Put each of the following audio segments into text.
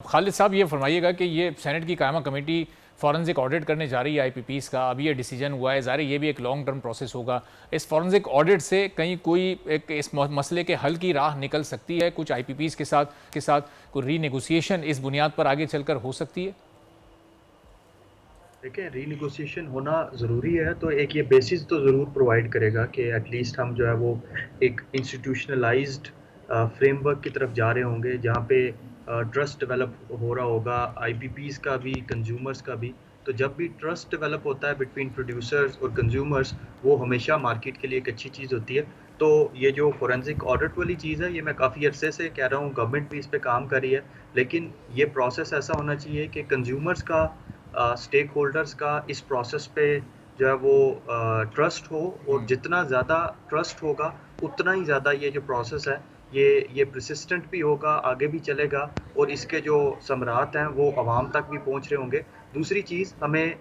खालिद साहब ये फरमाइएगा कि ये सेनेट की कायमा कमेटी फॉरेंसिक ऑडिट करने जा रही है आईपीपीज़ का, अभी ये डिसीजन हुआ है, ज़ाहिर ये भी एक लॉन्ग टर्म प्रोसेस होगा। इस फॉरेंसिक ऑडिट से कहीं कोई एक इस मसले के हल की राह निकल सकती है, कुछ आईपीपीज़ के साथ कोई रीनेगोशिएशन इस बुनियाद पर आगे चलकर हो सकती है? देखिए, रीनेगोशिएशन होना ज़रूरी है, तो एक ये बेसिस तो ज़रूर प्रोवाइड करेगा कि एटलीस्ट हम जो है वो एक इंस्टीट्यूशनलाइज़्ड फ्रेमवर्क की तरफ जा रहे होंगे, जहाँ पे ट्रस्ट डेवलप हो रहा होगा, आईपीपीज़ का भी, कंज़्यूमर्स का भी। तो जब भी ट्रस्ट डेवलप होता है बिटवीन प्रोड्यूसर्स और कंज़्यूमर्स, वो हमेशा मार्केट के लिए एक अच्छी चीज़ होती है। तो ये जो फोरेंसिक ऑडिट वाली चीज़ है, ये मैं काफ़ी अरसे से कह रहा हूँ, गवर्नमेंट भी इस पे काम कर रही है। लेकिन ये प्रोसेस ऐसा होना चाहिए कि कंज़्यूमर्स का स्टेक होल्डर्स का इस प्रोसेस पे जो है वो ट्रस्ट हो, और जितना ज़्यादा ट्रस्ट होगा उतना ही ज़्यादा ये जो प्रोसेस है ये परसिस्टेंट भी होगा, आगे भी चलेगा, और इसके जो समरात हैं वो आवाम तक भी पहुंच रहे होंगे। दूसरी चीज़, हमें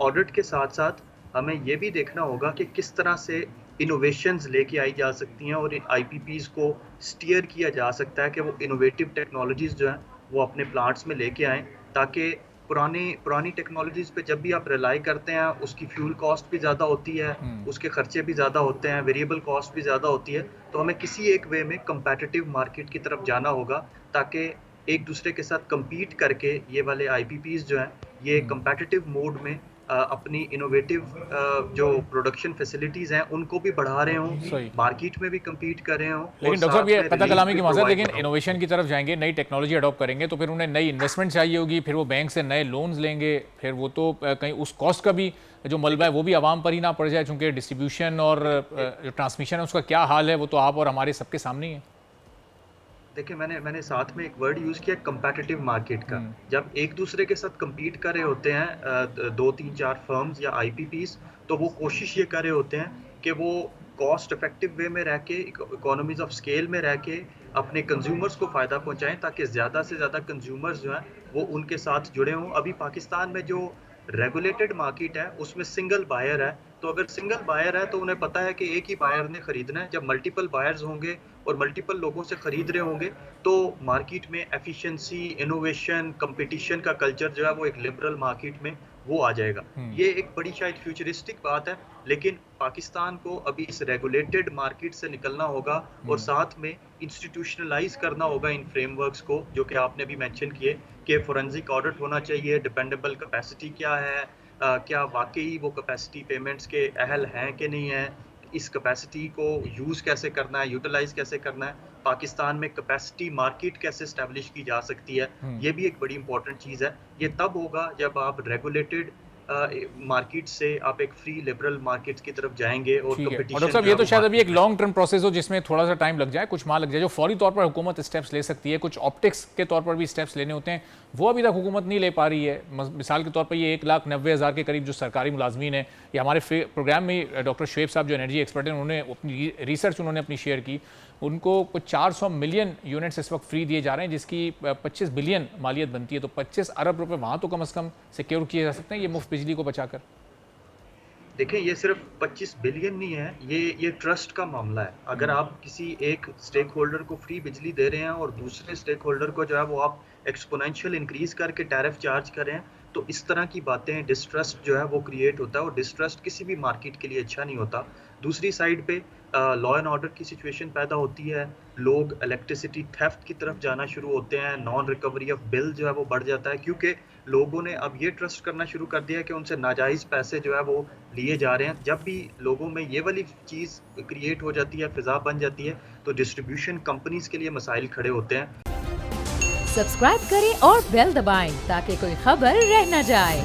ऑडिट के साथ साथ हमें ये भी देखना होगा कि किस तरह से इनोवेशंस लेके आई जा सकती हैं और आईपीपीज़ को स्टीयर किया जा सकता है कि वो इनोवेटिव टेक्नोलॉजीज़ जो हैं वो अपने प्लांट्स में लेके आएँ, ताकि पुरानी पुरानी टेक्नोलॉजीज़ पे जब भी आप रिलाई करते हैं, उसकी फ्यूल कॉस्ट भी ज़्यादा होती है, उसके खर्चे भी ज़्यादा होते हैं, वेरिएबल कॉस्ट भी ज़्यादा होती है। तो हमें किसी एक वे में कम्पेटिटिव मार्केट की तरफ जाना होगा, ताकि एक दूसरे के साथ कम्पीट करके ये वाले आईपीपीज़ जो हैं, ये कम्पेटिटिव मोड में अपनी इनोवेटिव जो प्रोडक्शन फैसिलिटीज़ हैं, उनको भी बढ़ा रहे हों, सही। मार्केट में भी कम्पीट कर रहे हों, और लेकिन डॉक्टर साहब साथ ये में पता रिलीफ कलामी भी की माजरत, प्रोवाइड लेकिन कर रहा हों। इनोवेशन की तरफ जाएंगे, नई टेक्नोलॉजी अडॉप्ट करेंगे तो फिर उन्हें नई इन्वेस्टमेंट चाहिए होगी, फिर वो बैंक से नए लोन्स लेंगे, फिर वो तो कहीं उस कॉस्ट का भी जो मलबा है वो भी आवाम पर ही ना पड़ जाए, चूंकि डिस्ट्रीब्यूशन और जो ट्रांसमिशन है उसका क्या हाल है वो तो आप और हमारे सबके सामने ही है। देखिए, मैंने साथ में एक वर्ड यूज़ किया, कम्पेटिटिव मार्केट का। जब एक दूसरे के साथ कम्पीट कर रहे होते हैं 2, 3, 4 फर्म्स या आईपीपीज़, तो वो कोशिश ये कर रहे होते हैं कि वो कॉस्ट इफेक्टिव वे में रह के, इकोनॉमीज़ ऑफ स्केल में रह के अपने कंज्यूमर्स को फ़ायदा पहुँचाएँ, ताकि ज़्यादा से ज़्यादा कंज्यूमर्स जो हैं वो उनके साथ जुड़े हों। अभी पाकिस्तान में जो रेगुलेटेड मार्केट है, उसमें सिंगल बायर है। तो अगर सिंगल बायर है तो उन्हें पता है कि एक ही बायर ने खरीदना है। जब मल्टीपल बायर्स होंगे और मल्टीपल लोगों से खरीद रहे होंगे, तो मार्केट में एफिशिएंसी, इनोवेशन, कंपटीशन का कल्चर जो है वो एक लिबरल मार्केट में वो आ जाएगा। ये एक बड़ी शायद फ्यूचरिस्टिक बात है, लेकिन पाकिस्तान को अभी इस रेगुलेटेड मार्केट से निकलना होगा, और साथ में इंस्टीट्यूशनलाइज करना होगा इन फ्रेमवर्क्स को, जो कि आपने भी मेंशन किए कि फोरेंसिक ऑडिट होना चाहिए, डिपेंडेबल कैपेसिटी क्या है, क्या वाकई वो कैपेसिटी पेमेंट्स के अहल हैं कि नहीं है, इस कैपेसिटी को यूज़ कैसे करना है, यूटिलाइज़ कैसे करना है, पाकिस्तान में कैपेसिटी मार्केट कैसे एस्टेब्लिश की जा सकती है, ये भी एक बड़ी इंपॉर्टेंट चीज़ है। ये तब होगा जब आप रेगुलेटेड मार्केट से आप एक फ्री लिबरल मार्केट की तरफ जाएँगे, और ठीक है। और डॉक्टर कॉम्पिटिशन साहब जो ये है तो वो शायद अभी मार्केट एक में। लॉन्ग टर्म प्रोसेस हो जिसमें थोड़ा सा टाइम लग जाए, कुछ माह लग जाए, जो फौरी तौर पर हुकूमत स्टेप्स ले सकती है, कुछ ऑप्टिक्स के तौर पर भी स्टेप्स लेने होते हैं, वो अभी तक हुकूमत नहीं ले पा रही है। मिसाल के तौर पर ये 1,90,000 के करीब जो सरकारी मुलाजमीन है, या हमारे प्रोग्राम में डॉक्टर शुएब साहब जो एनर्जी एक्सपर्ट हैं, उन्होंने अपनी रिसर्च उन्होंने अपनी शेयर की, उनको कुछ 400 मिलियन यूनिट्स इस वक्त फ्री दिए जा रहे हैं, जिसकी 25 बिलियन मालियत बनती है। तो 25 अरब रुपए वहाँ तो कम से कम सिक्योर किए जा सकते हैं ये मुफ्त बिजली को बचाकर। देखिए, ये सिर्फ 25 बिलियन नहीं है, ये ट्रस्ट का मामला है। अगर आप किसी एक स्टेक होल्डर को फ्री बिजली दे रहे हैं और दूसरे स्टेक होल्डर को जो है वो आप एक्सपोनेंशियल इंक्रीज करके टैरिफ चार्ज कर रहे हैं, तो इस तरह की बातें, डिस्ट्रस्ट जो है वो क्रिएट होता है, और डिस्ट्रस्ट किसी भी मार्केट के लिए अच्छा नहीं होता। दूसरी साइड पे लॉ एंड ऑर्डर की सिचुएशन पैदा होती है, लोग इलेक्ट्रिसिटी थेफ्ट की तरफ जाना शुरू होते हैं, नॉन रिकवरी ऑफ बिल जो है वो बढ़ जाता है, क्योंकि लोगों ने अब ये ट्रस्ट करना शुरू कर दिया है कि उनसे नाजायज़ पैसे जो है वो लिए जा रहे हैं। जब भी लोगों में ये वाली चीज़ क्रिएट हो जाती है, फ़िज़ा बन जाती है, तो डिस्ट्रीब्यूशन कंपनीज़ के लिए मसाइल खड़े होते हैं। सब्सक्राइब करें और बेल दबाएं ताकि कोई खबर रह न जाए।